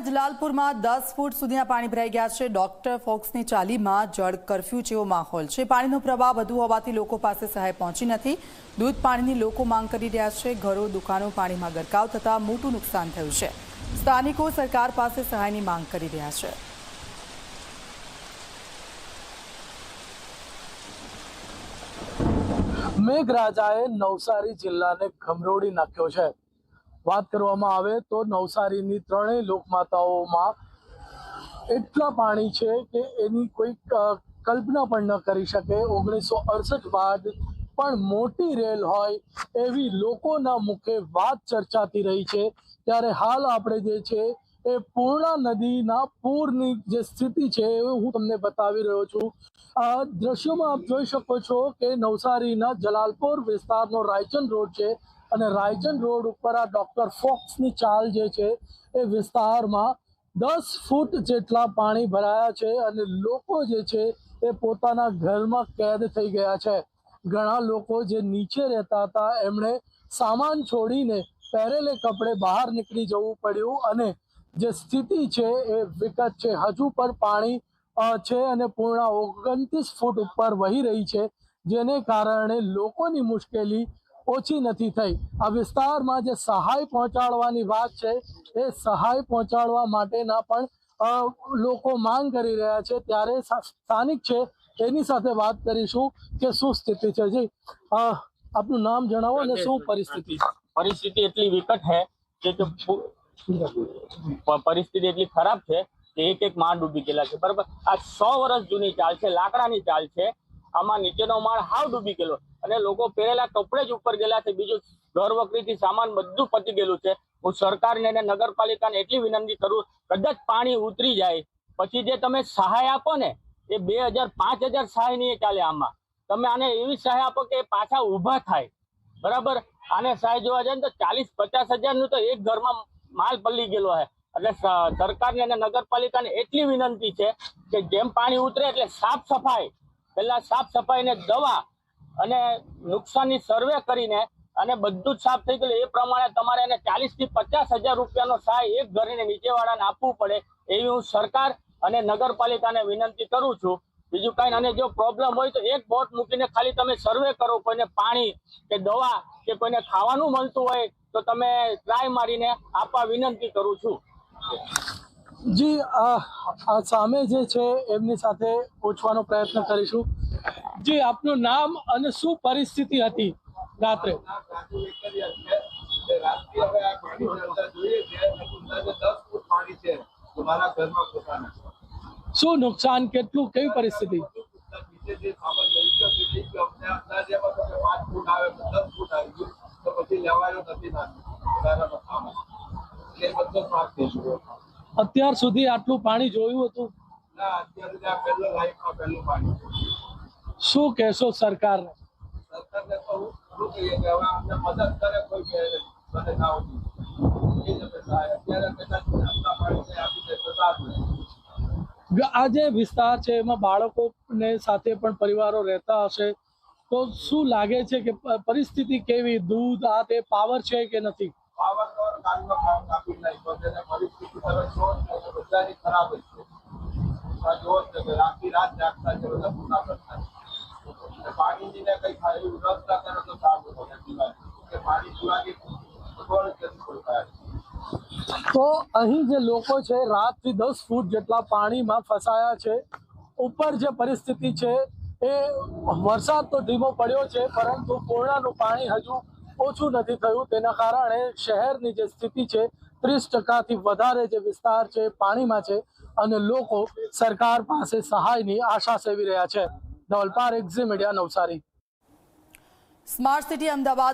જલાલપુરમાં 10 ફૂટ સુધીના પાણી ભરાઈ ગયા છે। ડોક્ટર ફોક્સની ચાલીમાં જળ કર્ફ્યુ જેવો માહોલ છે। પાણીનો પ્રવાહ વધુ હોવાથી લોકો પાસે સહાય પહોંચી નથી। દૂધ પાણીની લોકો માંગ કરી રહ્યા છે। ઘરો દુકાનો પાણીમાં ગરકાવ થતાં મોટું નુકસાન થયું છે। સ્થાનિકો સરકાર પાસે સહાયની માંગ કરી રહ્યા છે। મેઘરાજાએ નવસારી જિલ્લાને ખમરોડી નાખ્યો છે। વાત કરવામાં આવે તો નવસારીની ત્રણેય લોકમાતાઓમાં એટલા પાણી છે કે એની કોઈ કલ્પના પણ ન કરી શકે। 1968 બાદ પણ મોટી રેલ હોય એવી લોકોના મુખે વાત ચર્ચાતી રહી છે। ત્યારે હાલ આપણે જે છે એ પૂર્ણા નદીના પૂરની જે સ્થિતિ છે એ હું તમને બતાવી રહ્યો છું। આ દ્રશ્યોમાં આપ જોઈ શકો છો કે નવસારીના જલાલપુર વિસ્તારનો રાયચંદ રોડ છે અને રાયચંદ રોડ ઉપર આ ડોક્ટર ફોક્સની ચાલ જે છે એ વિસ્તારમાં 10 ફૂટ જેટલા પાણી ભરાયા છે અને લોકો જે છે એ પોતાના ઘરમાં કેદ થઈ ગયા છે। ઘણા લોકો જે નીચે રહેતા હતા એમણે સામાન છોડીને પહેરેલે કપડે બહાર નીકળી જવું પડ્યું અને જે સ્થિતિ છે એ વિકટ છે। હજુ પણ પાણી છે અને પૂર્ણા 29 ફૂટ ઉપર વહી રહી છે, જેને કારણે લોકોની મુશ્કેલી ઓછી નથી થઈ। આ વિસ્તારમાં જે સહાય પહોંચાડવાની વાત છે એ સહાય પહોંચાડવા માટેના પણ લોકો માંગ કરી રહ્યા છે। ત્યારે સ્થાનિક છે એની સાથે વાત કરીશું કે શું સ્થિતિ છે। જી, આપનું નામ જણાવો અને શું પરિસ્થિતિ? પરિસ્થિતિ એટલી વિકટ है કે પરિસ્થિતિ એટલી ખરાબ છે કે એક માળ ડૂબી ગયેલા છે। બરાબર, આ 100 વર્ષ જૂની ચાલ છે, લાકડાની ચાલ છે। આમાં નીચેનો માળ હાવ ડૂબી ગયેલો અને લોકો પહેરેલા કપડે જ ઉપર ગયેલા છે। બીજું ઘર વકરીથી સામાન બધું પતી ગયેલું છે। હું સરકારને અને નગરપાલિકાને એટલી વિનંતી કરું, કદાચ પાણી ઉતરી જાય પછી જે તમે સહાય આપો ને એ 2000 5000 સહાય નહીં ચાલે। આમાં તમે આને એવી સહાય આપો કે પાછા ઊભા થાય। બરાબર, આને સહાય જોવા જાય ને તો 40-50 હજારનું તો એક ઘરમાં માલ પલ્લી ગયેલો છે। એટલે સરકારને અને નગરપાલિકાને એટલી વિનંતી છે કે જેમ પાણી ઉતરે એટલે સાફ સફાઈ, પહેલા સાફ સફાઈ ને દવા અને નુકસાનની સર્વે કરીને અને બધું જ સાફ થઈ ગયેલું એ પ્રમાણે તમારે એને 40-50 હજાર રૂપિયાનો સહાય એક ઘરને નીચેવાળાને આપવું પડે એવી હું સરકાર અને નગરપાલિકાને વિનંતી કરું છું। બીજું કાંઈ, અને જો પ્રોબ્લેમ હોય તો એક બોટ મૂકીને ખાલી તમે સર્વે કરો। કોઈને પાણી કે દવા કે કોઈને ખાવાનું મળતું હોય તો તમે ટ્રાય મારીને આપવા વિનંતી કરું છું। જી, આ સામે જે છે એમની સાથે પૂછવાનો પ્રયત્ન કરીશું। જી, આપનું નામ અને શું પરિસ્થિતિ હતી રાત્રે? શું નુકસાન, કેટલું, કેવી પરિસ્થિતિ? અત્યાર સુધી આટલું પાણી જોયું હતું? શું કહેશો સરકારને? આ જે વિસ્તાર છે એમાં બાળકોને સાથે પણ પરિવારો રહેતા હશે, તો શું લાગે છે કે પરિસ્થિતિ કેવી? દૂધ આ તે પાવર છે કે નથી? તો અહીં જે લોકો છે રાતથી 10 ફૂટ જેટલા પાણીમાં ફસાયા છે। ઉપર જે પરિસ્થિતિ છે એ વરસાદ તો ધીમો પડ્યો છે પરંતુ પૂર્ણાનું પાણી હજુ ઓછું નથી થયું। તેના કારણે શહેરની જે સ્થિતિ છે 30%થી વધારે જે વિસ્તાર છે પાણીમાં છે અને લોકો સરકાર પાસે સહાયની આશા સેવી રહ્યા છે। Dhaval Parekh, Zee media, Navsari. Smart city Ahmedabad